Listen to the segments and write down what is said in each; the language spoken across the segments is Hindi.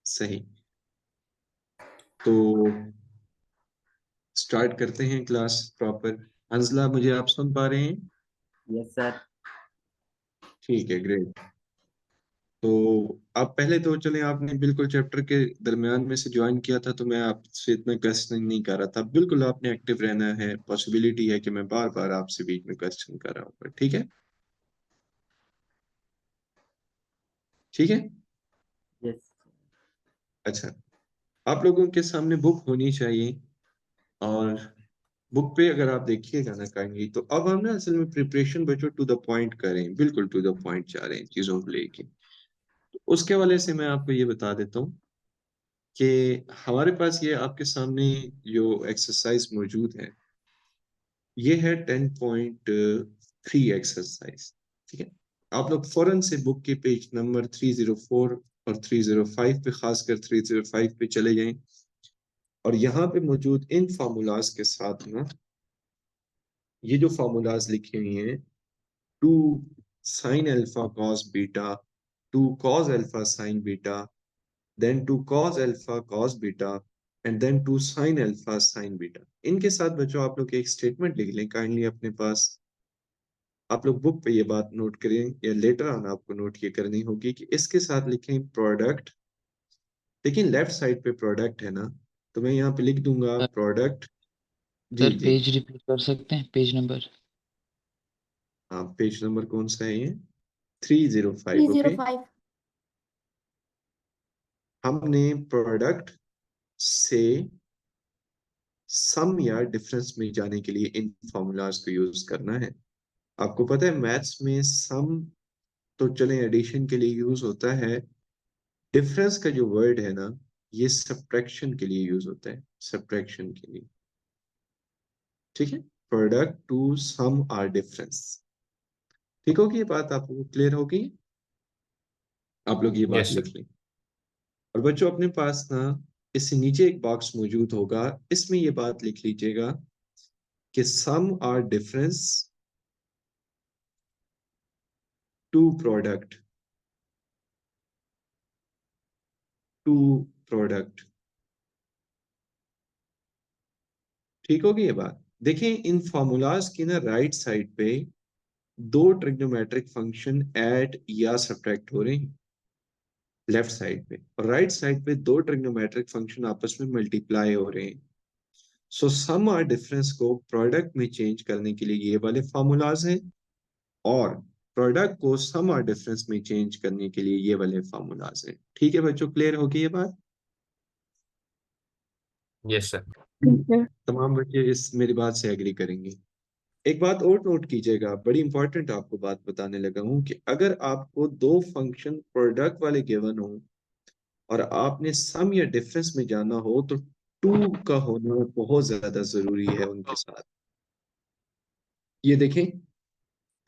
सही। तो स्टार्ट करते हैं क्लास प्रॉपर। अंजला, मुझे आप सुन पा रहे हैं? Yes sir. ठीक है, ग्रेट। तो आप पहले तो चले, आपने बिल्कुल चैप्टर के दरमियान में से ज्वाइन किया था, तो मैं आपसे इतना क्वेश्चन नहीं कर रहा था। बिल्कुल आपने एक्टिव रहना है, पॉसिबिलिटी है कि मैं बार बार आपसे बीच में क्वेश्चन कर रहा हूँ, ठीक है? ठीक है। यस। अच्छा, आप लोगों के सामने बुक होनी चाहिए, और बुक पे अगर आप देखिएगा ना काइंडली, तो अब हम ना असल में प्रिपरेशन बच्चों टू द पॉइंट करें, बिल्कुल टू द पॉइंट जा रहे हैं चीजों को लेके। तो उसके हवाले से मैं आपको ये बता देता हूँ कि हमारे पास ये आपके सामने जो एक्सरसाइज मौजूद है, ये है 10.3 एक्सरसाइज। ठीक है, आप लोग फौरन से बुक के पेज नंबर 304 और 305 पे, खासकर 305 पे चले जाएं, और यहाँ पे मौजूद इन फार्मूलाज के साथ ना, ये जो फार्मूलाज लिखे हुए हैं, two sine alpha cos beta, two cos alpha sine beta, then 2 cos alpha cos beta, and then 2 sin alpha sin beta, इनके साथ बच्चों आप लोग एक स्टेटमेंट लिख लें काइंडली अपने पास। आप लोग बुक पे ये बात नोट करें, या लेटर ऑन आपको नोट ये करनी होगी कि इसके साथ लिखें प्रोडक्ट। लेकिन लेफ्ट साइड पे प्रोडक्ट है ना, तो मैं यहाँ पे लिख दूंगा सर प्रोडक्ट। जी सर, जी। पेज रिपीट कर सकते हैं, पेज नंबर? हाँ, पेज नंबर कौन सा है ये? 305। ओके। 305। हमने प्रोडक्ट से सम या डिफरेंस में जाने के लिए इन फॉर्मूलाज को यूज करना है। आपको पता है मैथ्स में सम तो चले एडिशन के लिए यूज होता है, डिफरेंस का जो वर्ड है ना, ये सब्ट्रैक्शन के लिए यूज होता है, सब्ट्रैक्शन के लिए। ठीक है, product to sum or difference. ठीक होगी ये बात, आपको क्लियर होगी? आप लोग ये बात यस लिख सर। लें। और बच्चों अपने पास ना इससे नीचे एक बॉक्स मौजूद होगा, इसमें ये बात लिख लीजिएगा कि sum or difference to product, to product. ठीक होगी ये बात? देखें इन फॉर्मूलाज की ना राइट साइड पे दो ट्रिग्नोमेट्रिक फंक्शन ऐड या सब्ट्रैक्ट हो रहे हैं लेफ्ट साइड पे, और राइट साइड पे दो ट्रिग्नोमेट्रिक फंक्शन आपस में मल्टीप्लाई हो रहे हैं। सो सम और डिफरेंस को प्रोडक्ट में चेंज करने के लिए ये वाले फार्मूलाज हैं, और प्रोडक्ट को सम और डिफरेंस में चेंज करने के लिए ये वाले फार्मूलाज हैं। ठीक है बच्चों, क्लियर होगी ये बात? Yes sir. तमाम बच्चे इस मेरी बात से एग्री करेंगे। एक बात और नोट कीजिएगा, बड़ी इंपॉर्टेंट आपको बात बताने लगा हूं, कि अगर आपको दो फंक्शन प्रोडक्ट वाले गिवन हो और आपने सम या डिफरेंस में जाना हो, तो टू का होना बहुत ज्यादा जरूरी है उनके साथ। ये देखें,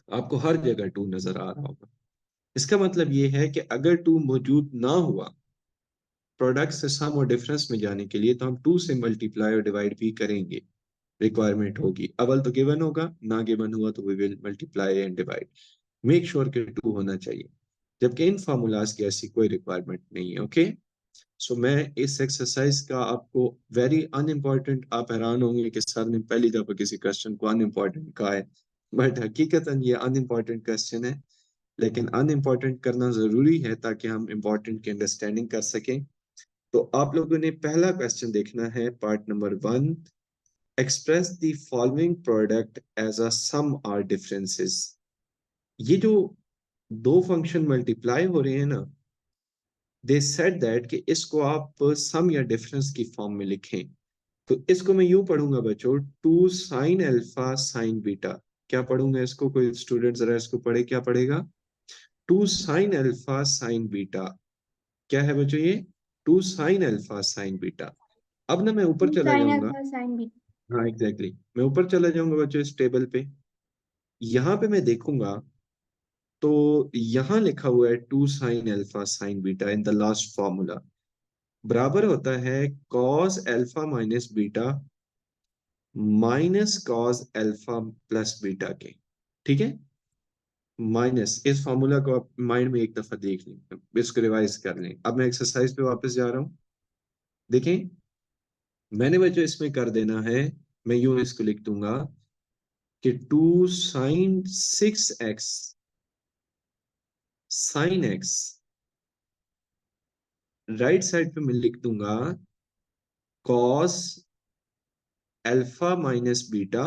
आपको हर जगह टू नजर आ रहा होगा। इसका मतलब ये है कि अगर टू मौजूद ना हुआ प्रोडक्ट से सम और डिफरेंस में जाने के लिए, तो हम टू से मल्टीप्लाई और डिवाइड भी करेंगे। रिक्वायरमेंट होगी, अवल तो गिवन होगा, ना गिवन हुआ तो we will multiply and divide. Make sure कि टू होना चाहिए, जबकि इन फार्मूलाज की ऐसी कोई रिक्वायरमेंट नहीं है। ओके, सो मैं इस एक्सरसाइज का आपको वेरी अनइम्पॉर्टेंट, आप हैरान होंगे कि सर ने पहली दफा किसी क्वेश्चन को अनइम्पॉर्टेंट कहा है, बट हकीकतन ये अनइम्पॉर्टेंट क्वेश्चन है। लेकिन अनइम्पॉर्टेंट करना जरूरी है ताकि हम इम्पोर्टेंट की अंडरस्टैंडिंग कर सकें। तो आप लोगों ने पहला क्वेश्चन देखना है, part number 1। Express the following product as a sum or differences. ये जो दो फंक्शन मल्टीप्लाई हो रहे हैं ना, दे सेड दैट कि इसको आप सम या डिफरेंस की फॉर्म में लिखें। तो इसको मैं यूं पढ़ूंगा बच्चों, two sine alpha sine beta. क्या पढ़ूंगा इसको? कोई स्टूडेंट जरा इसको पढ़े, क्या पढ़ेगा? Two sine alpha sine beta. क्या है बच्चों ये? Two sine alpha sine beta. अब ना मैं ऊपर चला साइन जाऊंगा। Alpha sine beta. हाँ एग्जैक्टली, मैं ऊपर चला जाऊंगा बच्चों इस टेबल पे। यहाँ पे मैं देखूंगा तो यहाँ लिखा हुआ है two sine alpha sine beta in the last formula, बराबर होता है cos alpha minus beta minus cos alpha plus beta के। ठीक है, माइनस, इस फॉर्मूला को आप माइंड में एक दफा देख लें, इसको रिवाइज कर लें। अब मैं एक्सरसाइज पे वापस जा रहा हूँ। देखें, मैंने बच्चों इसमें कर देना है, मैं यूं इसको लिख दूंगा कि 2 sin 6x sin x, right side पे मैं लिख दूंगा cos अल्फा माइनस बीटा,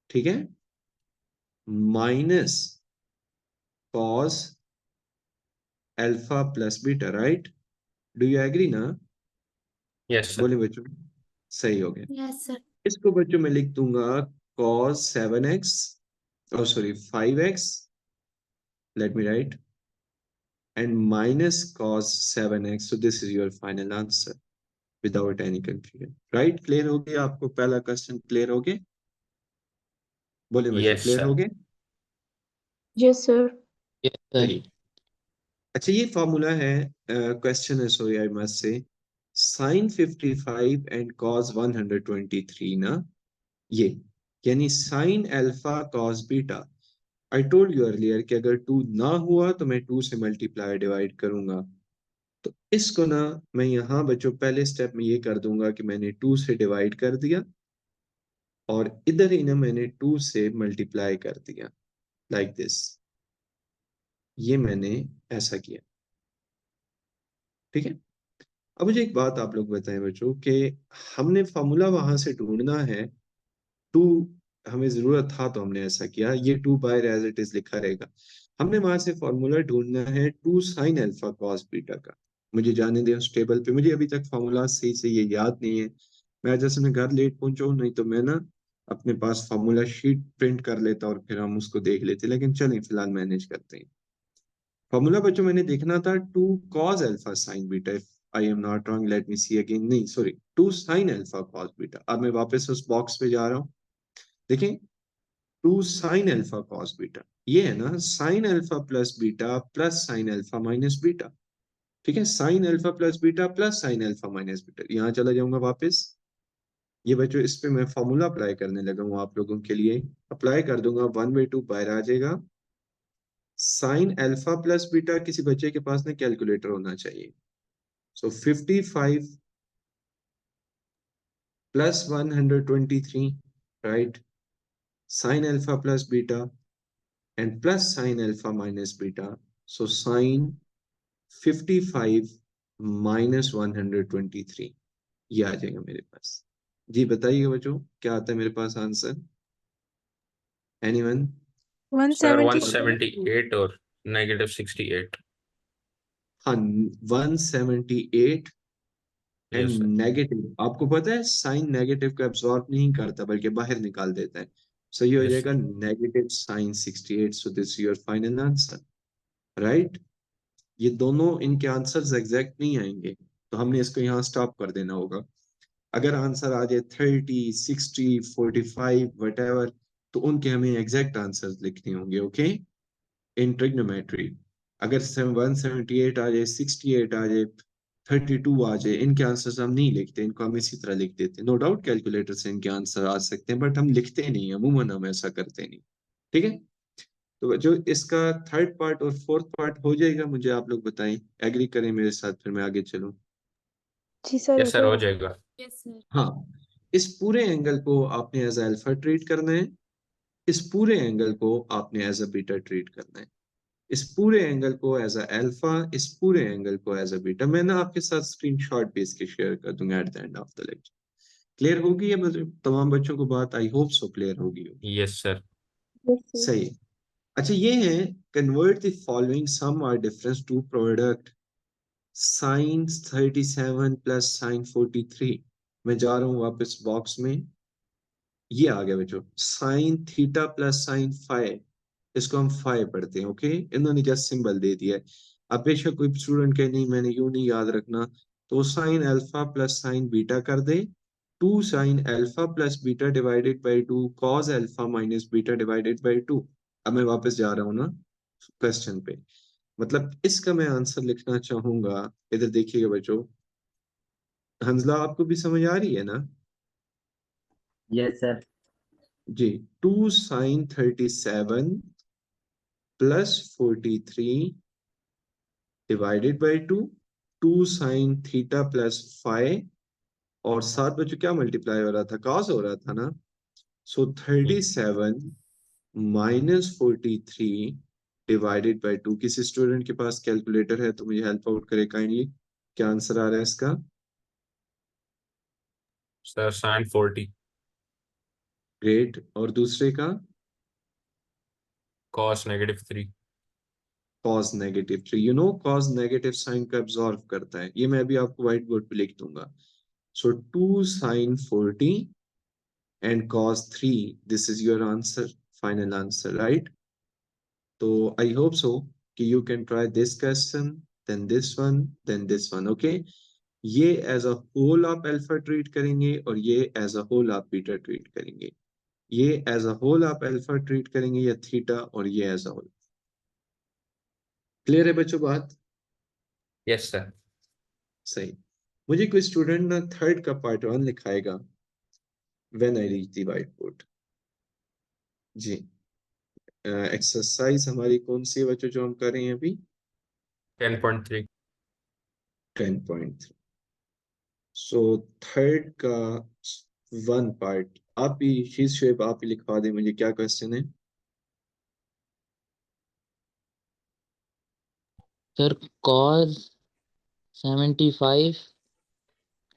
ठीक है, minus cos alpha plus beta, right? Do you agree ना? Yes sir. बोले बच्चों, सही हो गया। Yes sir. इसको बच्चों मैं लिख दूंगा cos 7x, oh sorry 5x, let me write, and minus cos 7x, so this is your final answer without any confusion, right? Clear हो गया आपको? पहला क्वेश्चन क्लियर हो गया? बोले बच्चों, यस क्लियर हो सर। गया? Yes sir. Yes sir. सही। अच्छा, ये फॉर्मूला है, क्वेश्चन है, sorry I must say, sin 55 and cos 123 ना, ये यानी sin alpha cos beta. I told you earlier कि अगर 2 ना हुआ तो मैं 2 से मल्टीप्लाई डिवाइड करूंगा। तो इसको ना मैं यहाँ बच्चों पहले स्टेप में ये कर दूंगा कि मैंने 2 से डिवाइड कर दिया और इधर ही ना मैंने 2 से मल्टीप्लाई कर दिया, लाइक दिस। ये मैंने ऐसा किया, ठीक है। अब मुझे एक बात आप लोग बताएं बच्चों कि हमने फॉर्मूला वहां से ढूंढना है, 2 हमें जरूरत था तो हमने ऐसा किया, ये 2 बाय एज इट इज लिखा रहेगा। हमने वहां से फॉर्मूला ढूंढना है 2 sin अल्फा cos बीटा का। मुझे जाने दें उस टेबल पे, मुझे अभी तक फॉर्मूला सही से ये याद नहीं है। मैं जैसे मैं घर लेट पहुंचा हूं, नहीं तो मैं ना अपने पास फॉर्मूला शीट प्रिंट कर लेता और फिर हम उसको देख लेते, लेकिन चलें फिलहाल मैनेज करते हैं। फॉर्मूला बच्चों मैंने देखना था 2 cos alpha sin beta, if I am not wrong, let me see again, नहीं sorry 2 sin alpha cos beta. अब मैं वापस उस बॉक्स पे जा रहा हूँ, देखें 2 sin अल्फा cos बीटा, ये है ना sin alpha plus beta plus sin alpha minus beta, ठीक है, sin alpha plus beta plus sin alpha minus beta. यहाँ चला जाऊंगा वापस, ये बच्चों इस पे मैं फॉर्मूला अप्लाई करने लगा हूँ आप लोगों के लिए, अप्लाई कर दूंगा, 1/2 बाहर आ जाएगा। sin अल्फा प्लस बीटा, किसी बच्चे के पास ना कैलकुलेटर होना चाहिए, सो 55 plus 123, right, sin alpha plus beta and plus sin alpha minus beta. So sin 55 minus 123, ये आ जाएगा मेरे पास। जी बताइए बच्चों, क्या आता है मेरे पास आंसर? एनीवन? सर 178। 178 और -68। हाँ, 178 एंड यस सर। नेगेटिव, आपको पता है साइन नेगेटिव को एब्सॉर्ब नहीं करता बल्कि बाहर निकाल देता है, सो ये हो यस जाएगा sir. Negative sine 68। So this your final answer, right. ये दोनों इनके आंसर्स एग्जैक्ट नहीं आएंगे, तो हमने इसको यहाँ स्टॉप कर देना होगा। अगर आंसर आ जाए 30, 60, 45 वट एवर, तो उनके हमें एग्जैक्ट आंसर्स लिखने होंगे, ओके, इन ट्रिग्नोमेट्री। अगर 178 आ जाए, 68 आ जाए, 32 आ जाए, इनके आंसर्स हम नहीं लिखते, इनको हम इसी तरह लिख देते हैं। नो डाउट कैलकुलेटर से इनके आंसर आ सकते हैं, बट हम लिखते नहीं, अमूमन हम ऐसा करते नहीं, ठीक है। तो जो इसका थर्ड पार्ट और फोर्थ पार्ट हो जाएगा, मुझे आप लोग बताएं, एग्री करें मेरे साथ, फिर मैं आगे चलूं। जी सर, हो यस सर, हो जाएगा। जाएगा। Yes sir. हाँ, इस पूरे एंगल को आपने एज अल्फा ट्रीट करना है, इस पूरे एंगल को आपने एज अ बीटा ट्रीट करना है, इस पूरे एंगल को एज अ अल्फा, इस पूरे एंगल को एज अ बीटा। मैं ना आपके साथ स्क्रीनशॉट भी इसके शेयर कर दूंगा at the end of the lecture. Clear होगी ये तमाम बच्चों को बात? आई होप सो क्लियर होगी। Yes sir. Yes sir. सही। अच्छा, ये है कन्वर्ट द फॉलोइंग सम और difference to product sine 37 plus sine 43। मैं जा रहा हूं वापस बॉक्स में, ये आ गया बच्चों sign theta plus sine five, इसको हम फाइव पढ़ते हैं, ओके, इन्होंने जस्ट सिंबल दे दिया है। अब बेशक कोई स्टूडेंट कहे नहीं मैंने यूं नहीं याद रखना, तो sine alpha plus sign beta कर दे, 2 sine alpha plus beta divided by 2 cos alpha minus beta divided by 2। अब मैं वापस जा रहा हूँ ना क्वेश्चन पे, मतलब इसका मैं आंसर लिखना चाहूंगा, इधर देखिएगा बच्चों, हंसला आपको भी समझ आ रही है ना? Yes sir. जी, 2 sine 37 plus 43 divided by 2 sine theta plus 5 और साथ बच्चों क्या मल्टीप्लाई हो रहा था, कॉस हो रहा था ना। So 37 minus 43 divided by 2। किसी स्टूडेंट के पास कैलकुलेटर है तो मुझे हेल्प आउट करे काइंडली। क्या आंसर आ रहा है इसका? Sir sin 40 great. और दूसरे का? cos -3। Cos -3। Cos negative sine को एब्जॉर्व करता है, ये मैं अभी आपको व्हाइट बोर्ड पे लिख दूंगा। So 2 sine 40 and cos 3, this is your answer, final answer, right? तो आई होप सो कि you can try this question, then this one, okay. ये एज अ होल आप अल्फा ट्रीट करेंगे और ये एज अ होल आप बीटा ट्रीट करेंगे। ये एज अ होल आप अल्फा ट्रीट करेंगे या थीटा, और ये एज अ होल। क्लियर है बच्चों बात? Yes sir. सही। मुझे कोई स्टूडेंट ना थर्ड का पार्ट 1 लिखाएगा when I reach the white board. जी। एक्सरसाइज हमारी कौन सी है बच्चों जो हम कर रहे हैं अभी? 10.3। 10.3। सो थर्ड का 1 पार्ट आप ही, शीज शुएब आप ही लिखवा दें मुझे, क्या क्वेश्चन है? सर cos 75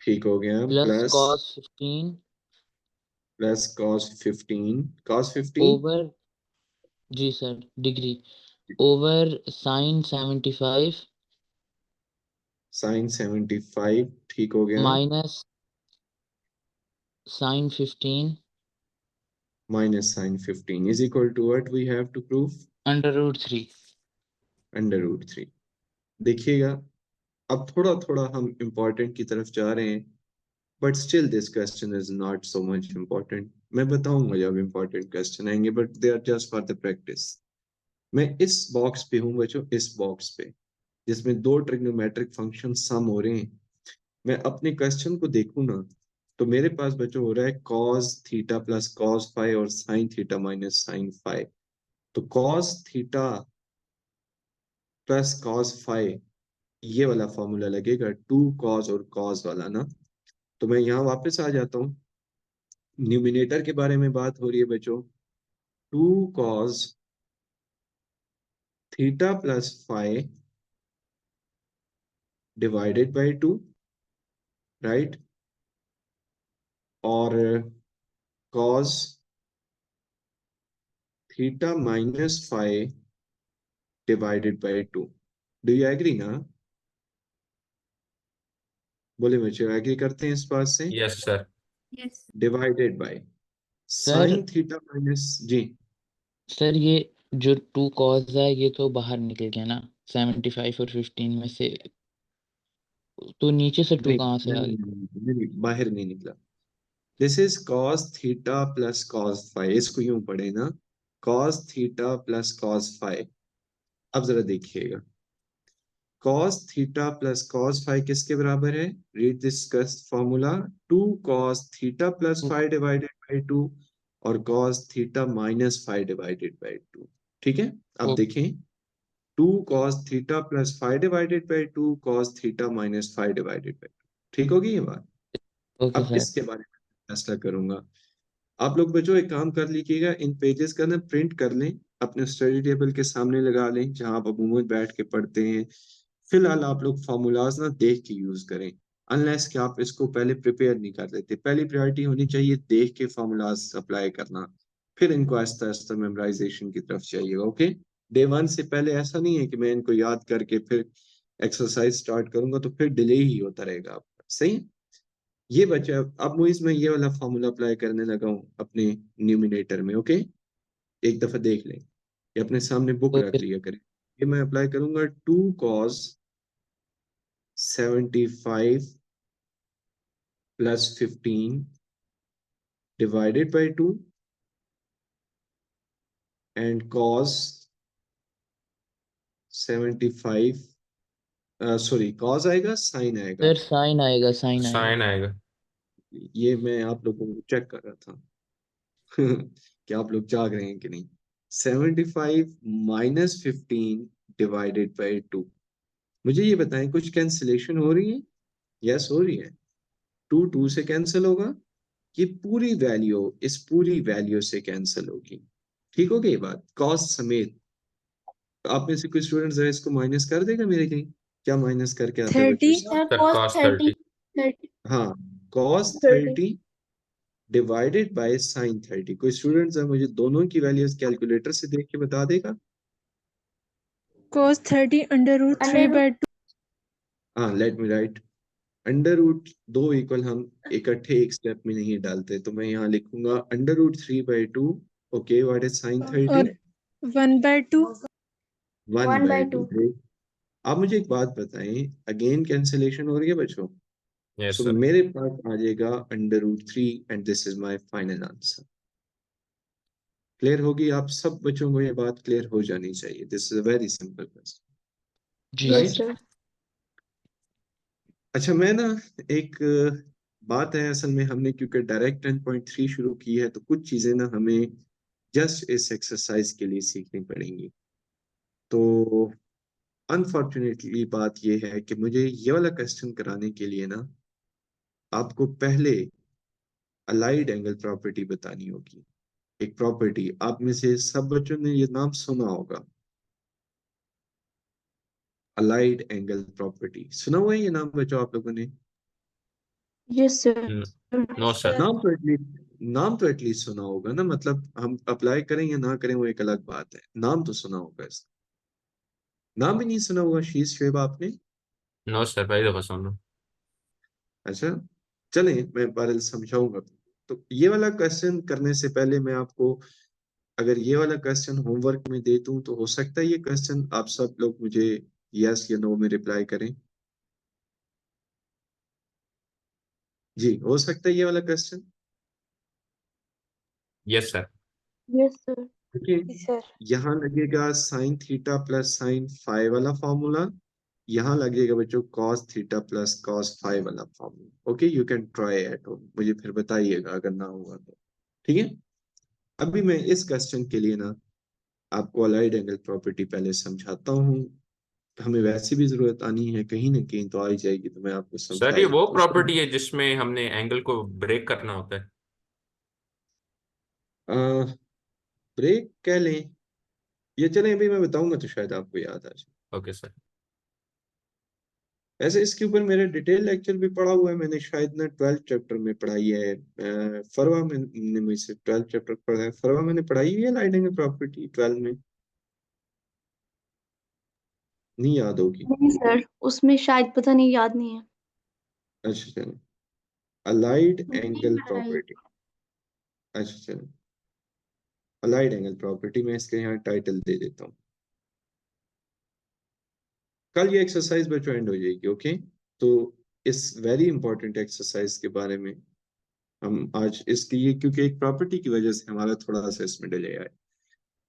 ठीक हो गया। Plus plus cos 15 cos 15, cos 15 over, जी sir, degree, over sin 75 sine 75 ठीक हो गया। Minus sin 15 minus sine 15 is equal to what we have to prove? √3। √3। देखिएगा, अब थोड़ा थोड़ा हम इम्पोर्टेंट की तरफ जा रहे हैं, but still this question is not so much important. मैं बताऊंगा जब इम्पोर्टेंट क्वेश्चन आएंगे, but they are just for the practice. मैं इस बॉक्स पे हूं बच्चों, इस बॉक्स पे जिसमें दो ट्रिग्नोमेट्रिक फंक्शन सम हो रहे हैं। मैं अपने क्वेश्चन को देखूं ना, तो मेरे पास बच्चों हो रहा है cos theta plus cos five और sin theta minus sin five. तो cos theta plus cos five, ये वाला फॉर्मूला लगेगा 2 cos और cos वाला ना। तो मैं यहाँ वापस आ जाता हूँ, न्यूमिनेटर के बारे में बात हो रही है बच्चों। 2 cos theta plus five divided by 2, right? और cos theta minus five divided by 2। Do you agree ना? बोले बच्चों, एग्री करते हैं इस बात से? Yes sir. Yes. Divided by sir sine theta minus, जी सर ये जो 2 cos है ये तो बाहर निकल गया ना 75 और 15 में से, तो नीचे से 2 नहीं कहाँ से नहीं आ नहीं, गया? नहीं, नहीं, बाहर नहीं निकला। This is cos theta plus cos five, इसको यूं पढ़े ना, cos theta plus cos five. अब जरा देखिएगा, cos theta plus cos five किसके बराबर है? Read this formula, 2 cos theta plus five divided by 2 और cos theta minus five divided by 2। ठीक है, अब ओ- देखें, 2 cos theta plus five divided by 2 cos theta minus five divided by 2। ठीक होगी ये बात? ओके अब सर। इसके बारे में फैसला करूंगा। आप लोग बच्चों एक काम कर लीजिएगा, इन पेजेस का ना प्रिंट कर लें, अपने स्टडी टेबल के सामने लगा लें जहां आप अमूमन बैठ के पढ़ते हैं। फिलहाल आप लोग फार्मूलाज ना देख के यूज करें, अनलेस कि आप इसको पहले प्रिपेयर नहीं कर लेते। पहली प्रायोरिटी होनी चाहिए देख के फार्मूलाज अप्लाई करना, फिर इनको आहिस्ता आहिस्ता मेमोराइजेशन की तरफ चाहिएगा, ओके? डे 1 से पहले ऐसा नहीं है कि मैं इनको याद करके फिर एक्सरसाइज स्टार्ट करूंगा, तो फिर डिले ही होता रहेगा आपका, सही? ये बचा। अब मुझे इसमें ये वाला फॉर्मूला अप्लाई करने लगा हूँ अपने न्यूमिनेटर में, ओके? एक दफा देख लें, ये अपने सामने बुक रख ओके लिया करें। ये मैं अप्लाई करूंगा, 2 cos 75 plus 15 divided by 2 and cos 75, sorry cos आएगा, साइन आएगा। सर साइन आएगा, साइन आएगा। साइन आएगा। ये मैं आप लोगों को चेक कर रहा था कि आप लोग जाग रहे हैं कि नहीं। 75 माइनस 15 डिवाइडेड बाई 2। मुझे ये बताएं कुछ कैंसिलेशन हो रही है? यस हो रही है। 2 से कैंसिल होगा, ये पूरी वैल्यू इस पूरी वैल्यू से कैंसिल होगी। ठीक हो गई ये बात, कॉस्ट समेत। आप में से कुछ स्टूडेंट जरा इसको माइनस कर देगा मेरे कहीं, क्या माइनस करके आता है बच्चों 30 से? Sir, cos 30. 30 हाँ, cos 30 30 डिवाइडेड बाय sin 30। कोई स्टूडेंट जरा मुझे दोनों की वैल्यूज कैलकुलेटर से देख के बता देगा? cos 30 under root 3 by 2 हाँ, let me write. Under root 2 equal हम इकट्ठे एक स्टेप में नहीं डालते, तो मैं यहाँ लिखूंगा under root 3/2। Okay, what is sin 30? और 1 by 2 1/2। आप मुझे एक बात बताएं, अगेन कैंसिलेशन हो रही है बच्चों? Yes, सो sir. मेरे पास आ जाएगा under root 3 and this is my final answer. Clear होगी? आप सब बच्चों को ये बात क्लियर हो जानी चाहिए। This is a very simple question, जी राइट? सर। अच्छा, मैं ना एक बात है असल में, हमने क्योंकि डायरेक्ट 10.3 शुरू की है तो कुछ चीजें ना हमें जस्ट इस एक्सरसाइज के लिए सीखनी पड़ेंगी। तो अनफॉर्चुनेटली बात यह है कि मुझे ये वाला क्वेश्चन कराने के लिए ना आपको पहले अलाइड एंगल प्रॉपर्टी बतानी होगी। एक प्रॉपर्टी, आप में से सब बच्चों ने ये नाम सुना होगा, अलाइड एंगल प्रॉपर्टी। सुना हुआ है ये नाम बच्चों आप लोगों ने? yes sir Mm, No, sir. नाम तो एटलीस्ट सुना होगा ना, मतलब हम अप्लाई करें या ना करें वो एक अलग बात है, नाम तो सुना होगा इसका। नाम भी नहीं सुना हुआ शीश शोएब आपने? No, sir. पहली दफा सुन रहा हूँ. अच्छा, चलें मैं बहरहाल समझाऊंगा। तो ये वाला क्वेश्चन करने से पहले मैं आपको अगर ये वाला क्वेश्चन होमवर्क में दे दूं तो हो सकता है ये क्वेश्चन आप सब लोग मुझे यस या नो में रिप्लाई करें। जी, हो सकता है ये वाला question. Yes, sir. yes sir देखिए, yes sir यहाँ लगेगा sine theta plus sine five वाला फॉर्मूला, यहाँ लगेगा बच्चों cos theta plus cos five वाला formula. Okay, you can try at home, मुझे फिर बताइएगा अगर ना हुआ तो। ठीक है, अभी मैं इस क्वेश्चन के लिए ना आपको अलाइड एंगल प्रॉपर्टी पहले समझाता हूँ। हमें वैसे भी जरूरत आनी है, कहीं ना कहीं तो आ ही जाएगी, तो मैं आपको सर समझा ये ही वो दूँ। प्रॉपर्टी है जिसमें हमने एंगल को ब्रेक करना होता है. ब्रेक कह लें, ये चलें अभी मैं बताऊंगा तो शायद आपको याद आ जाए। Okay sir. वैसे इसके ऊपर मेरे डिटेल लेक्चर भी पढ़ा हुआ है, मैंने शायद ना 12th चैप्टर में पढ़ाई है। फरवा में मुझसे 12th चैप्टर पढ़ा है, फरवा मैंने पढ़ाई हुई है लाइट एंगल प्रॉपर्टी 12 में, नहीं याद होगी। नहीं सर उसमें शायद पता नहीं याद नहीं है अच्छा चलो, अलाइड नहीं एंगल पढ़ाई प्रॉपर्टी। अच्छा चलो, अलाइड एंगल प्रॉपर्टी, मैं इसके यहाँ टाइटल दे देता हूँ। कल ये एक्सरसाइज बच्चों एंड हो जाएगी। ओके, तो इस वेरी इंपॉर्टेंट एक्सरसाइज के बारे में हम आज इसकी ये, क्योंकि एक प्रॉपर्टी की वजह से हमारा थोड़ा सा इसमें डिले आया है।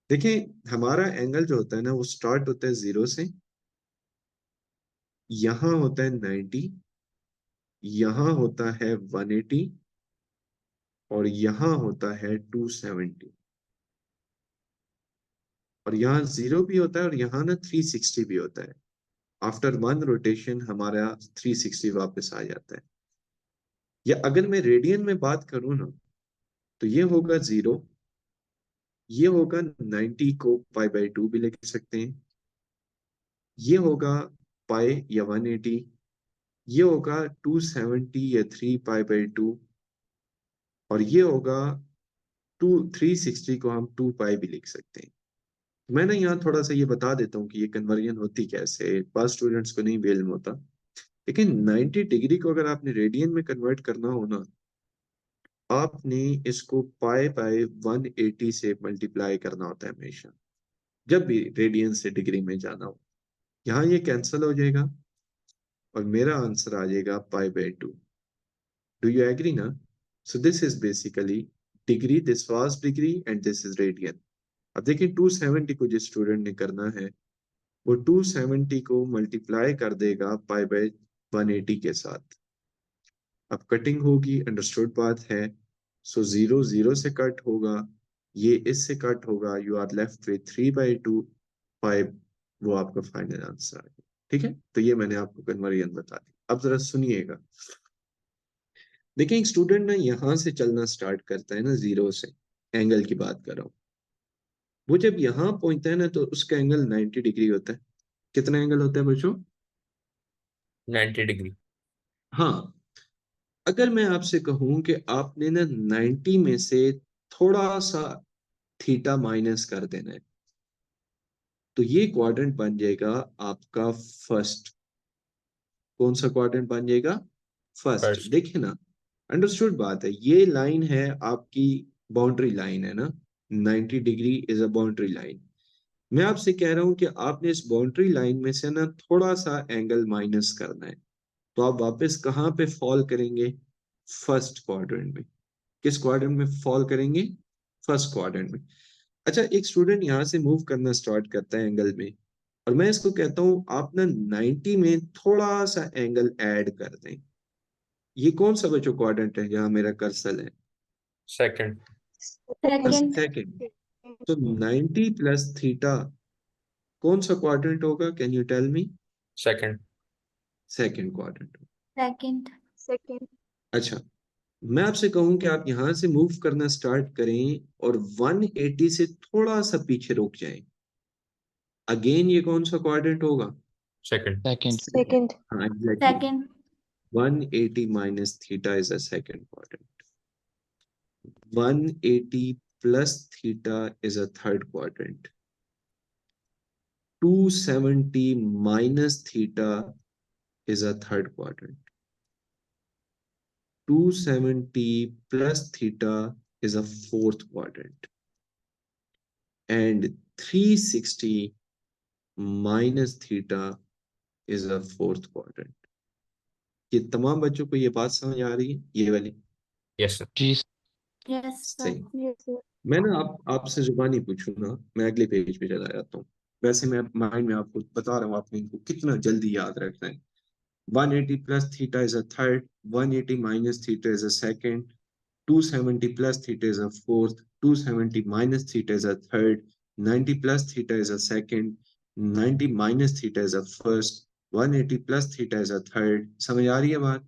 देखिए, हमारा एंगल जो होता है ना वो स्टार्ट होता है 0 से, यहाँ होता है 90, यहाँ होता है 180 और यहाँ होता है 270, और यहाँ 0 भी होता है और यहाँ ना 360 भी होता है। आफ्टर वन रोटेशन हमारा 360 वापस आ जाता है। या अगर मैं रेडियन में बात करूँ ना तो ये होगा 0, ये होगा 90 को π/2 भी लिख सकते हैं, ये होगा पाई या 180, ये होगा 270 या 3π/2, और ये होगा 360 को हम 2π भी लिख सकते हैं। मैं ना यहाँ थोड़ा सा ये बता देता हूँ कि ये कन्वर्जन होती कैसे, बहुत स्टूडेंट्स को नहीं बेल में होता। लेकिन 90 डिग्री को अगर आपने रेडियन में कन्वर्ट करना हो ना, आपने इसको पाई 180 से मल्टीप्लाई करना होता है हमेशा, जब भी रेडियन से डिग्री में जाना हो। यहाँ ये कैंसिल हो जाएगा और मेरा आंसर आ जाएगा π/2। डू यू एग्री ना? So this is basically degree, this was degree and this is radian. अब देखिए 270 को जिस स्टूडेंट ने करना है वो 270 को मल्टीप्लाई कर देगा π/180 के साथ। अब कटिंग होगी, अंडरस्टूड बात है। सो 0 0 से कट होगा, ये इससे कट होगा, यू आर लेफ्ट विथ 3/2, 5, वो आपका फाइनल आंसर आ गया। ठीक है, तो ये मैंने आपको कन्वर्जन बता दी। अब जरा सुनिएगा, देखिए एक स्टूडेंट ना यहाँ से चलना स्टार्ट करता है ना, जीरो से, एंगल की बात कर रहा हूँ। वो जब यहाँ पहुंचता है ना तो उसका एंगल 90 डिग्री होता है। कितना एंगल होता है बच्चों? 90 डिग्री। हाँ, अगर मैं आपसे कहूं कि आपने ना 90 में से थोड़ा सा थीटा माइनस कर देना है, तो ये क्वाड्रेंट बन जाएगा आपका फर्स्ट। कौन सा क्वाड्रेंट बन जाएगा? फर्स्ट। फर्स्ट। देखिए ना, अंडरस्टूड बात है, ये लाइन है आपकी बाउंड्री लाइन है ना, 90 degree is a boundary line. मैं आपसे कह रहा हूं कि आपने इस बाउंड्री लाइन में से ना थोड़ा सा एंगल माइनस करना है, तो आप वापस कहाँ पे फॉल करेंगे? फर्स्ट क्वाड्रेंट में। किस क्वाड्रेंट में फॉल करेंगे? फर्स्ट क्वाड्रेंट में। अच्छा, एक स्टूडेंट यहाँ से मूव करना स्टार्ट करता है एंगल में, और मैं इसको कहता हूँ आप ना 90 में थोड़ा सा एंगल ऐड कर दें। ये कौन सा बच्चों क्वाड्रेंट है जहाँ मेरा कर्सर है? सेकंड। सेकंड। सेकंड। तो 90 प्लस थीटा कौन सा क्वाड्रेंट होगा? Can you tell me? Second. Second quadrant. Second. Second. अच्छा, मैं आपसे कहूं कि आप यहां से मूव करना स्टार्ट करें और 180 से थोड़ा सा पीछे रुक जाएं, अगेन ये कौन सा क्वाड्रेंट होगा? सेकंड। सेकंड। सेकंड। हाँ exactly, second. 180 minus theta is a second quadrant, 180 plus theta is a third quadrant, 270 minus theta is a third quadrant. 270 plus theta is a fourth quadrant. And 360 minus theta is a fourth quadrant. ये तमाम बच्चों को ये बात समझ आ रही है, ये वाली? Yes sir. जी यस सर। सही। Yes sir. मैं ना आपसे जुबानी पूछूंगा, मैं अगले पेज पे चला जाता हूँ। वैसे मैं माइंड में आपको बता रहा हूँ, आपने इनको कितना जल्दी याद रखना है। 180 plus theta is a third, 180 minus theta is a second, 270 plus theta is a fourth, 270 minus theta is a third, 90 plus theta is a second, 90 minus theta is a first, 180 plus theta is a third। समझ आ रही है बात?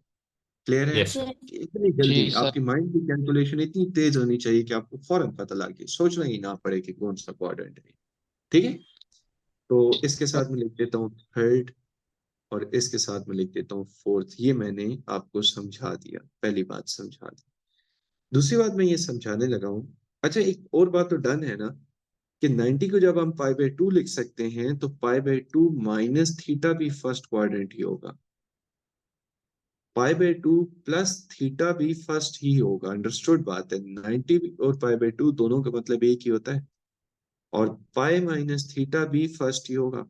क्लियर है? Yes sir. कि इतनी जी जल्दी सर। आपकी माइंड की कैलकुलेशन इतनी तेज होनी चाहिए कि आपको फौरन पता लगे, सोचना ही ना पड़े कि कौन सा क्वाड्रेंट है। ठीक है, तो इसके साथ मैं लिख देता हूँ थर्ड, और इसके साथ मैं लिख देता हूँ फोर्थ। ये मैंने आपको समझा दिया, पहली बात समझा दी। दूसरी बात मैं ये समझाने लगा हूँ। अच्छा, एक और बात तो डन है ना, कि 90 को जब हम π/2 लिख सकते हैं तो π/2 माइनस थीटा भी फर्स्ट क्वाड्रेंट ही होगा, π/2 प्लस थीटा भी फर्स्ट ही होगा। अंडरस्टूड बात है? 90 और π/2 दोनों का मतलब एक ही होता है, और पाई माइनस थीटा भी फर्स्ट ही होगा।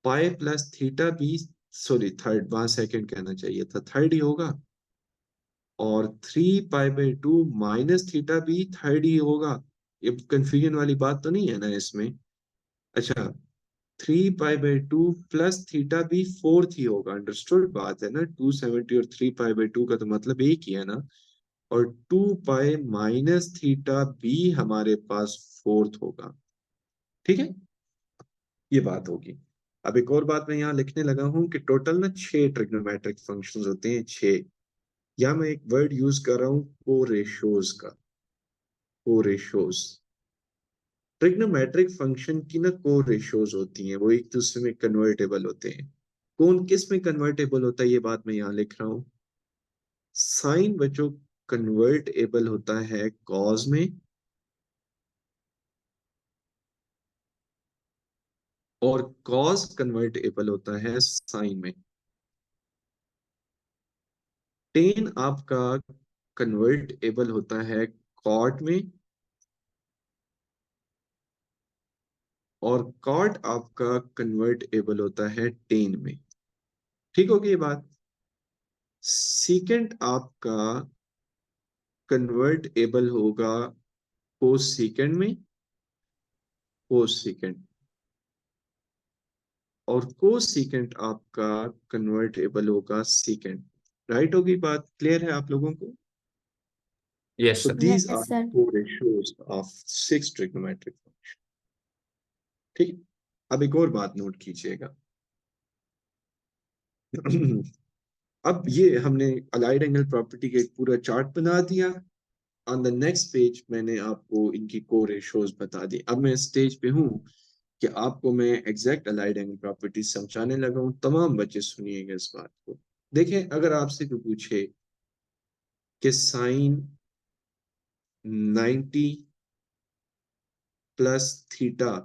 पाई प्लस थीटा भी, सॉरी थर्ड, वहां सेकंड कहना चाहिए था, थर्ड ही होगा। और 3π/2 माइनस थीटा भी थर्ड ही होगा। ये कंफ्यूजन वाली बात तो नहीं है ना इसमें? अच्छा, 3π/2 प्लस थीटा भी फोर्थ ही होगा। अंडरस्टूड बात है ना? 270 और 3π/2 का तो मतलब एक ही है ना। और 2π माइनस थीटा भी हमारे पास फोर्थ होगा। ठीक है, ये बात होगी। अब एक और बात मैं यहाँ लिखने लगा हूं कि टोटल ना 6 ट्रिग्नोमेट्रिक फंक्शंस होते हैं, 6। या मैं एक वर्ड यूज कर रहा हूँ को रेशोज का, को रेशोज। ट्रिग्नोमेट्रिक फंक्शन की ना को रेशोज होती हैं, वो एक दूसरे में कन्वर्टेबल होते हैं। कौन किस में कन्वर्टेबल होता है, ये बात मैं यहाँ लिख रहा हूँ। साइन बच्चों कन्वर्टेबल होता है कॉज में, और कॉज कन्वर्टेबल होता है साइन में। टेन आपका कन्वर्टेबल होता है कॉट में, और कॉट आपका कन्वर्टेबल होता है टेन में। ठीक होगी ये बात? सीकेंट आपका कन्वर्टेबल होगा कोस सीकेंट में, कोस सीकेंट, और कोस सीकेंट आपका कन्वर्टेबल होगा सीकेंट। राइट होगी बात? क्लियर है आप लोगों को? Yes, So sir. these Yes, are sir. four ratios of 6 trigonometric function. ठीक है? अब एक और बात नोट कीजिएगा। अब ये हमने अलाइड एंगल प्रॉपर्टी का एक पूरा चार्ट बना दिया। ऑन द नेक्स्ट पेज मैंने आपको इनकी को रेशियोज बता दी। अब मैं स्टेज पे हूँ कि आपको मैं एग्जैक्ट अलाइड एंगल प्रॉपर्टी समझाने लगा हूँ। तमाम बच्चे सुनिएगा इस बात को। देखें, अगर आपसे कोई पूछे कि साइन 90 प्लस थीटा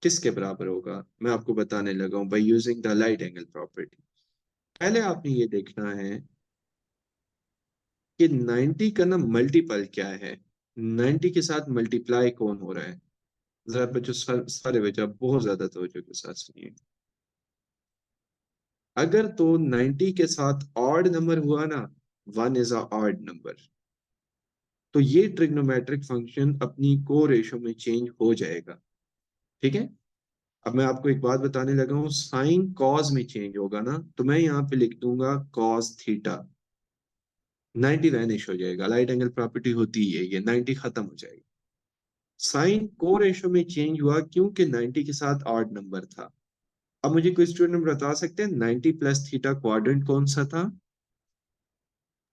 किसके बराबर होगा, मैं आपको बताने लगा हूँ by using the allied angle property. पहले आपने ये देखना है कि 90 का ना मल्टीपल क्या है, 90 के साथ मल्टीप्लाई कौन हो रहा है। जरा बच्चों सारे बच्चे बहुत ज्यादा तवज्जो के साथ सुनिए। अगर तो 90 के साथ ऑड नंबर हुआ ना, 1 इज अ ऑड नंबर, तो ये ट्रिग्नोमेट्रिक फंक्शन अपनी को रेशो में चेंज हो जाएगा। ठीक है? अब मैं आपको एक बात बताने लगा हूँ, साइन कॉज में चेंज होगा ना, तो मैं यहाँ पे लिख दूंगा कॉस थीटा। 90 वैनिश हो जाएगा, लाइट एंगल प्रॉपर्टी होती है ये, 90 खत्म हो जाएगी। साइन को रेशो में चेंज हुआ क्योंकि 90 के साथ ऑड नंबर था। अब मुझे कोई स्टूडेंट बता सकते हैं 90 प्लस थीटा क्वाड्रेंट कौन सा था?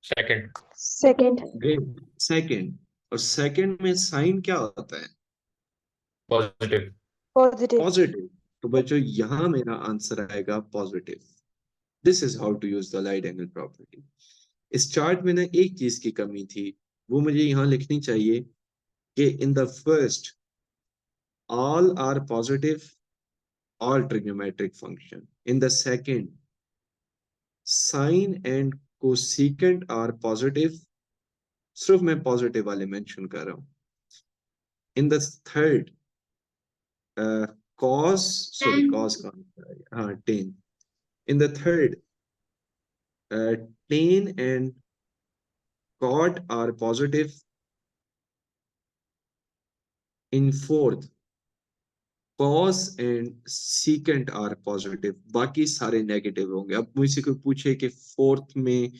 सेकंड। Second. Great, second. और सेकंड में साइन क्या होता है? पॉजिटिव। Positive. पॉजिटिव। तो बच्चों यहां मेरा आंसर आएगा positive. This is how to use the light angle property. इस चार्ट में ना एक चीज की कमी थी, वो मुझे यहाँ लिखनी चाहिए कि in the first all are positive, all trigonometric function. In the second, sine and cosecant are positive, सिर्फ मैं पॉजिटिव वाले मेंशन कर रहा हूं। In the third, cos, sorry, cos का हाँ tan. In the third, tan and cot are positive. In fourth, cos and secant are positive, बाकी सारे नेगेटिव होंगे। अब मुझसे कोई पूछे कि फोर्थ में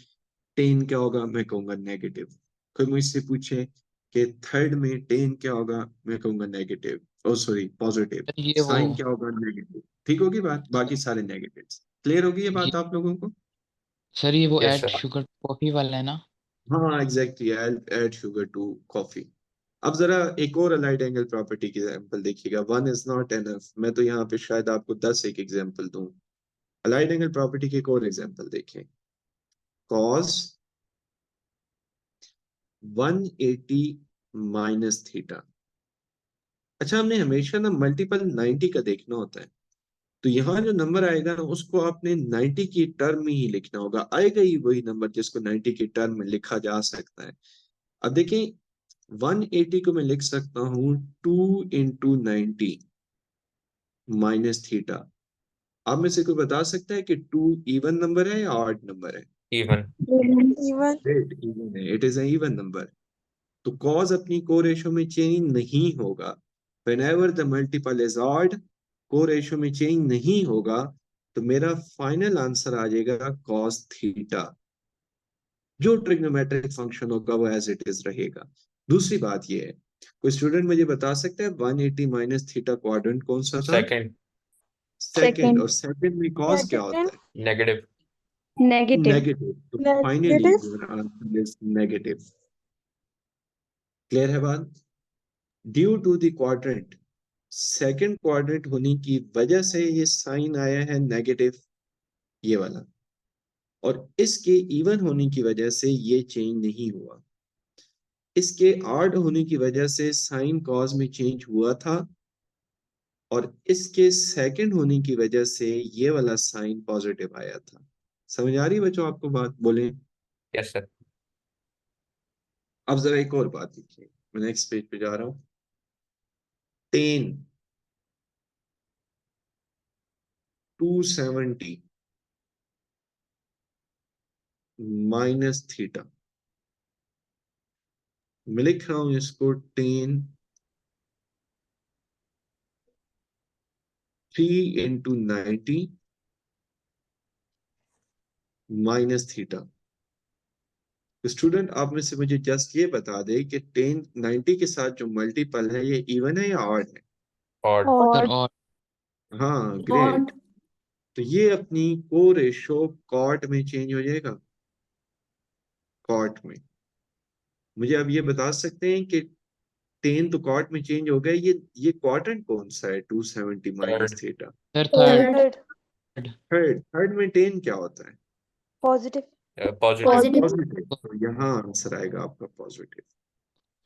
टेन क्या होगा, मैं कहूंगा नेगेटिव। कोई मुझसे पूछे कि थर्ड में टेन क्या होगा, मैं कहूंगा नेगेटिव, ओ सॉरी पॉजिटिव। सर ये वो साइन क्या होगा, नेगेटिव। ठीक होगी बात, बाकी सारे नेगेटिव। क्लियर होगी ये ये बात आप लोगों को? सर ये वो yes add sir. Sugar coffee वाला है ना? हाँ exactly, add sugar to coffee. अब जरा एक और अलाइड एंगल प्रॉपर्टी की एग्जांपल देखिएगा। वन इज नॉट एनफ, मैं तो यहाँ पे शायद आपको 10 एक एग्जांपल दूं। अलाइड एंगल प्रॉपर्टी की एक और एग्जांपल देखें। cos 180 minus theta. अच्छा, हमने हमेशा ना मल्टीपल 90 का देखना होता है, तो यहाँ जो नंबर आएगा ना उसको आपने 90 की टर्म में ही लिखना होगा। आएगा ही वही नंबर जिसको 90 की टर्म में लिखा जा सकता है। अब देखें, 180 को मैं लिख सकता हूँ 2 इंटू 90 माइनस थीटा। आप में से कोई बता सकता है कि 2 इवन नंबर है या ऑड नंबर है? इवन। Even. ग्रेट, इवन है, it is a even number. तो कॉज अपनी को रेशो में चेंज नहीं होगा। Whenever the multiple is odd, को रेशो में चेंज नहीं होगा, तो मेरा फाइनल आंसर आ जाएगा कॉस थीटा। जो ट्रिग्नोमेट्रिक फंक्शन होगा वो एज इट इज रहेगा। दूसरी बात ये है, कोई स्टूडेंट मुझे बता सकता है 180 माइनस थीटा क्वाड्रेंट कौन सा था? सेकंड। सेकंड। और सेकंड में कॉस क्या होता Second. है? नेगेटिव। Negative. नेगेटिव। तो finally Negative. Answer is negative. Clear है बात? Due to the quadrant, second quadrant होने की वजह से ये साइन आया है नेगेटिव, ये वाला। और इसके इवन होने की वजह से ये चेंज नहीं हुआ। इसके ऑड होने की वजह से साइन कॉज में चेंज हुआ था, और इसके सेकंड होने की वजह से ये वाला साइन पॉजिटिव आया था। समझ आ रही है बच्चों आपको बात? बोले। Yes sir. अब जरा एक और बात देखिए, मैं नेक्स्ट पेज पे जा रहा हूँ। 10 270 माइनस थीटा, मैं लिख रहा हूं इसको 10 3 इंटू 90 माइनस थीटा। तो स्टूडेंट आप में से मुझे जस्ट ये बता दे कि 10 90 के साथ जो मल्टीपल है ये इवन है या ऑड है? और सर Odd. और हाँ, ग्रेट। तो ये अपनी को रेशो कॉट में चेंज हो जाएगा, कॉट में। मुझे अब ये बता सकते हैं कि 10 तो कॉट में चेंज हो गया, ये क्वाड्रेंट कौन सा है 270 minus third theta? Sir third Third. Third में 10 क्या होता है? Positive. पॉजिटिव। पॉजिटिव। तो यहाँ आंसर आएगा आपका पॉजिटिव।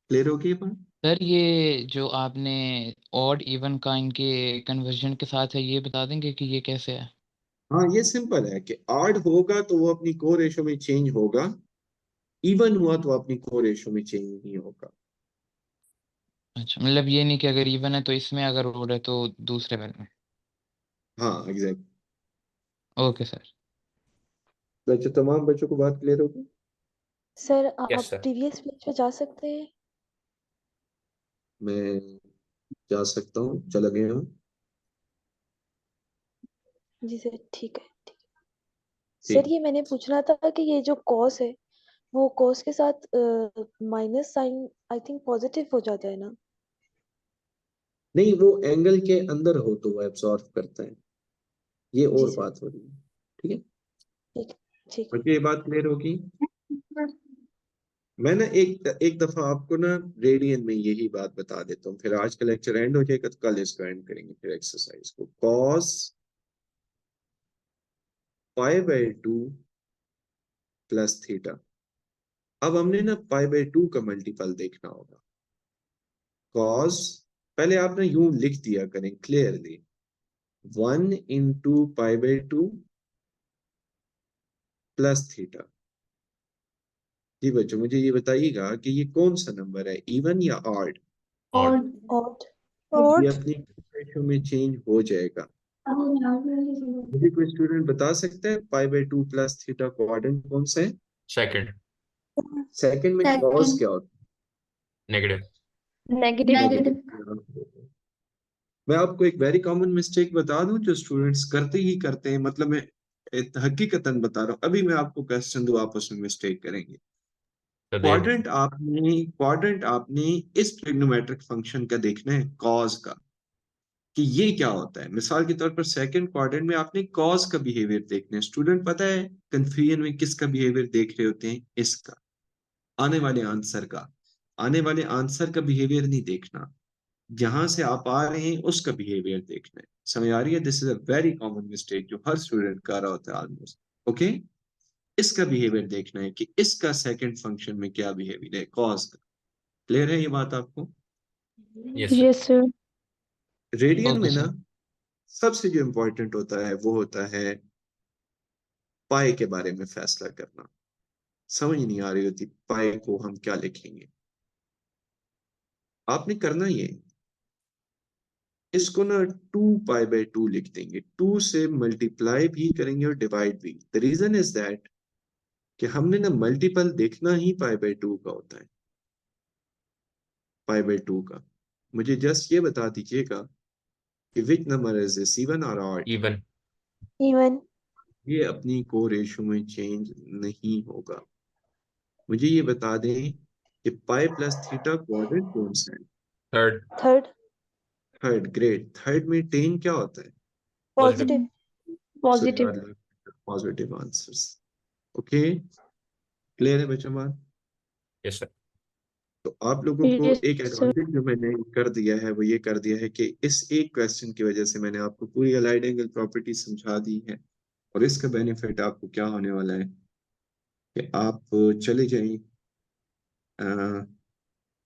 क्लियर हो गई बात? सर ये जो आपने ऑड इवन का इनके कन्वर्जन के साथ है ये बता देंगे कि ये कैसे है? हाँ, ये सिंपल है कि ऑड होगा तो वो अपनी को रेशो में चेंज होगा, इवन हुआ तो अपनी को रेशो में चेंज नहीं होगा। अच्छा, मतलब ये नहीं कि अगर इवन है तो इसमें, अगर ऑड है तो दूसरे में। हाँ, एग्जैक्ट। Okay sir. बच्चों, तमाम बच्चों को बात क्लियर होगी? सर आप यस सर। प्रीवियस पेज पे जा सकते हैं? मैं जा सकता हूँ, चला गया हूँ। जी सर, ठीक है ठीक है। सर ठीक। ये मैंने पूछना था कि ये जो कॉस है वो कॉस के साथ minus sine I think positive हो जाता है ना? नहीं, वो एंगल के अंदर हो तो वो एब्सॉर्ब करता है, ये जी और सर, बात हो रही है। ठीक है, ठीक ठीक। बच्चे ये बात क्लियर होगी? मैं ना एक एक दफा आपको ना रेडियन में यही बात बता देता हूँ, फिर आज का लेक्चर एंड हो जाएगा तो कल इसको एंड करेंगे फिर एक्सरसाइज को। cos π/2 plus theta. अब हमने ना π/2 का मल्टीपल देखना होगा। cos, पहले आप ना यूं लिख दिया करें क्लियरली, 1 इंटू π/2 प्लस थीटा। जी बच्चों, मुझे ये बताइएगा कि ये कौन सा नंबर है, इवन या ऑड? ऑड। ऑड। ये अपनी रेशो में चेंज हो जाएगा। मुझे कोई स्टूडेंट बता सकता है π/2 प्लस थीटा क्वाड्रेंट कौन सा है? सेकंड। सेकंड में cos क्या होता नेगेटिव। नेगेटिव। है? नेगेटिव। मैं आपको एक वेरी कॉमन मिस्टेक बता दूं जो स्टूडेंट्स करते ही करते हैं, मतलब मैं हकीकतन बता रहा हूँ, अभी मैं आपको क्वेश्चन दूं आप उसमें मिस्टेक करेंगे। तो दे दो। क्वाड्रेंट आपने इस ट्रिग्नोमेट्रिक फंक्शन का देखना है, cos का, कि ये क्या होता है। मिसाल के तौर पर सेकंड क्वाड्रेंट में आपने cos का बिहेवियर देखना है। स्टूडेंट पता है कंफ्यूजन में किसका बिहेवियर देख रहे होते हैं? इसका, आने वाले आंसर का। आने वाले आंसर का बिहेवियर नहीं देखना, जहां से आप आ रहे हैं उसका बिहेवियर देखना है। समझ आ रही है? This is a very common mistake जो हर स्टूडेंट कर रहा होता है ऑलमोस्ट। ओके, इसका बिहेवियर देखना है कि इसका सेकंड फंक्शन में क्या बिहेवियर है, कॉस का। क्लियर है ये बात आपको? Yes sir. Yes sir. Radian okay में ना सर। सबसे जो इम्पोर्टेंट होता है वो होता है पाई के बारे में फैसला करना। समझ नहीं आ रही होती पाई को हम क्या लिखेंगे। आपने करना ये, इसको ना 2π/2 लिख देंगे, 2 से मल्टीप्लाई भी करेंगे और डिवाइड भी। द रीजन इज दैट कि हमने ना मल्टीपल देखना ही π/2 का होता है, π/2 का। मुझे जस्ट ये बता दीजिएगा कि which number is this, even और ऑड? इवन। इवन। ये अपनी को रेशो में चेंज नहीं होगा। मुझे ये बता दें कि पाई प्लस थीटा क्वाड्रेंट कौन सा है? Third. Third. Third, great. Third में 10 क्या होता है? Positive. Positive. Positive. Positive answers. Okay, clear है बच्चों बात? Yes sir. तो आप लोगों को यस एक सर। एडवांटेज जो मैंने कर दिया है वो ये कर दिया है कि इस एक क्वेश्चन की वजह से मैंने आपको पूरी अलाइड एंगल प्रॉपर्टी समझा दी है। और इसका बेनिफिट आपको क्या होने वाला है कि आप चले जाएं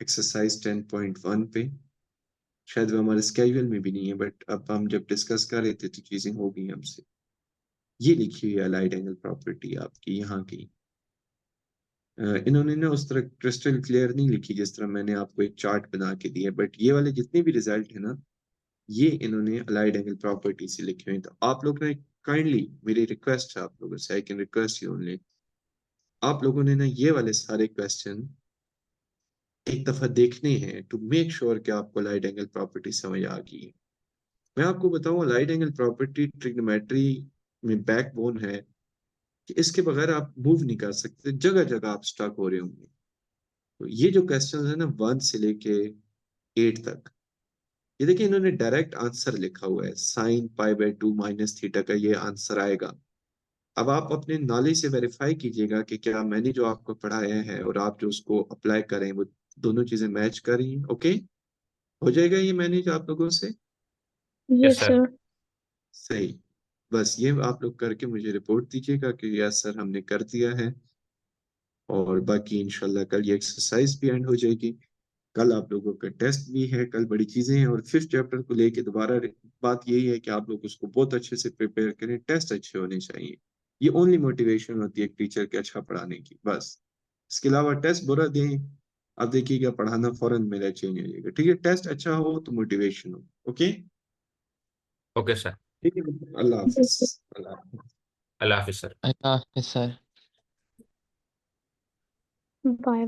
एक्सरसाइज 10.1 पे। शायद वो हमारे स्केड्यूल में भी नहीं है, बट अब हम जब डिस्कस कर रहे थे तो चीजें हो गई हमसे। ये लिखी हुई है अलाइड एंगल प्रॉपर्टी आपकी यहाँ की। इन्होंने ना उस तरह क्रिस्टल क्लियर नहीं लिखी जिस तरह मैंने आपको एक चार्ट बना के दिया, बट ये वाले जितने भी रिजल्ट है ना, ये इन्होंने अलाइड एंगल प्रॉपर्टी से लिखे हुए हैं। तो आप लोग ने काइंडली, मेरी रिक्वेस्ट है आप लोगों से, I can request you only, आप लोगों ने ना ये वाले सारे क्वेश्चन एक दफा देखने हैं टू मेक श्योर कि आपको अलाइड एंगल प्रॉपर्टी समझ आ गई है। मैं आपको बताऊं, अलाइड एंगल प्रॉपर्टी ट्रिग्नोमेट्री में बैकबोन है कि इसके बगैर आप मूव नहीं कर सकते, जगह जगह आप स्टक हो रहे होंगे। तो ये जो क्वेश्चन है ना 1 से लेके 8 तक, ये देखिए इन्होंने डायरेक्ट आंसर लिखा हुआ है, sine pi by 2 minus theta का ये आंसर आएगा। अब आप अपने नॉलेज से वेरीफाई कीजिएगा कि क्या मैंने जो आपको पढ़ाया है और आप जो उसको अप्लाई करें वो दोनों चीजें मैच कर रही हैं। ओके, हो जाएगा ये मैनेज आप लोगों से? Yes sir. सही। बस ये आप लोग करके मुझे रिपोर्ट दीजिएगा कि यस सर हमने कर दिया है। और बाकी इंशाल्लाह कल ये एक्सरसाइज भी एंड हो जाएगी। कल आप लोगों का टेस्ट भी है, कल बड़ी चीजें हैं। और 5th चैप्टर को लेके दोबारा बात यही है कि आप लोग उसको बहुत अच्छे से प्रिपेयर करें, टेस्ट अच्छे होने चाहिए। ये ओनली मोटिवेशन होती है एक टीचर के अच्छा पढ़ाने की, बस। इसके अलावा टेस्ट बुरा दें, अब देखिएगा पढ़ाना फौरन मेरा चेंज हो जाएगा। ठीक है, टेस्ट अच्छा हो तो मोटिवेशन हो। Okay, okay sir. ठीक है, अल्लाह हाफिज। अल्लाह हाफिज। अल्लाह हाफिज सर। अल्लाह हाफिज़ सर। बाय।